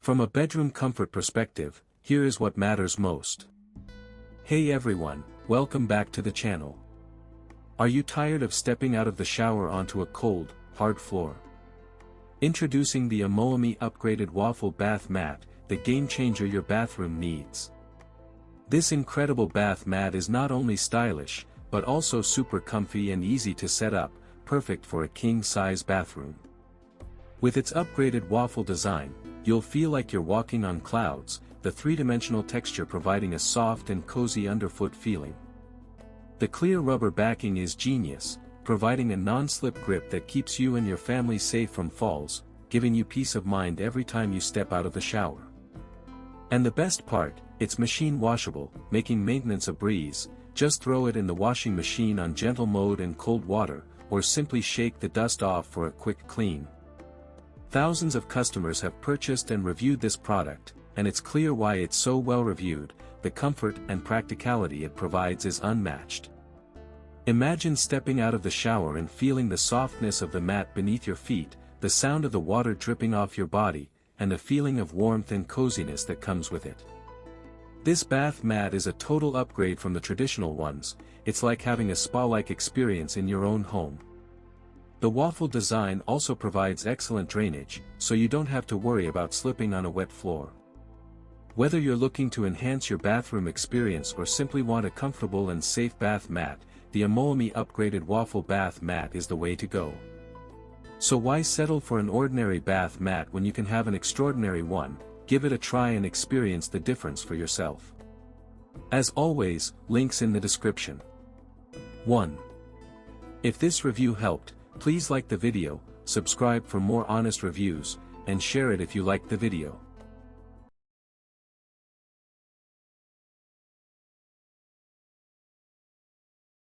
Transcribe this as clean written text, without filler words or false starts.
From a bedroom comfort perspective, here is what matters most. Hey everyone, welcome back to the channel. Are you tired of stepping out of the shower onto a cold, hard floor? Introducing the AMOAMI upgraded waffle bath mat, the game changer your bathroom needs. This incredible bath mat is not only stylish, but also super comfy and easy to set up, perfect for a king-size bathroom. With its upgraded waffle design, you'll feel like you're walking on clouds, the three-dimensional texture providing a soft and cozy underfoot feeling. The clear rubber backing is genius, providing a non-slip grip that keeps you and your family safe from falls, giving you peace of mind every time you step out of the shower. And the best part, it's machine washable, making maintenance a breeze. Just throw it in the washing machine on gentle mode and cold water, or simply shake the dust off for a quick clean. Thousands of customers have purchased and reviewed this product, and it's clear why it's so well reviewed. The comfort and practicality it provides is unmatched. Imagine stepping out of the shower and feeling the softness of the mat beneath your feet, the sound of the water dripping off your body, and the feeling of warmth and coziness that comes with it. This bath mat is a total upgrade from the traditional ones. It's like having a spa-like experience in your own home. The waffle design also provides excellent drainage, so you don't have to worry about slipping on a wet floor. Whether you're looking to enhance your bathroom experience or simply want a comfortable and safe bath mat, the AMOAMI upgraded waffle bath mat is the way to go. So why settle for an ordinary bath mat when you can have an extraordinary one? Give it a try and experience the difference for yourself. As always, links in the description. 1. If this review helped, please like the video, subscribe for more honest reviews, and share it if you liked the video.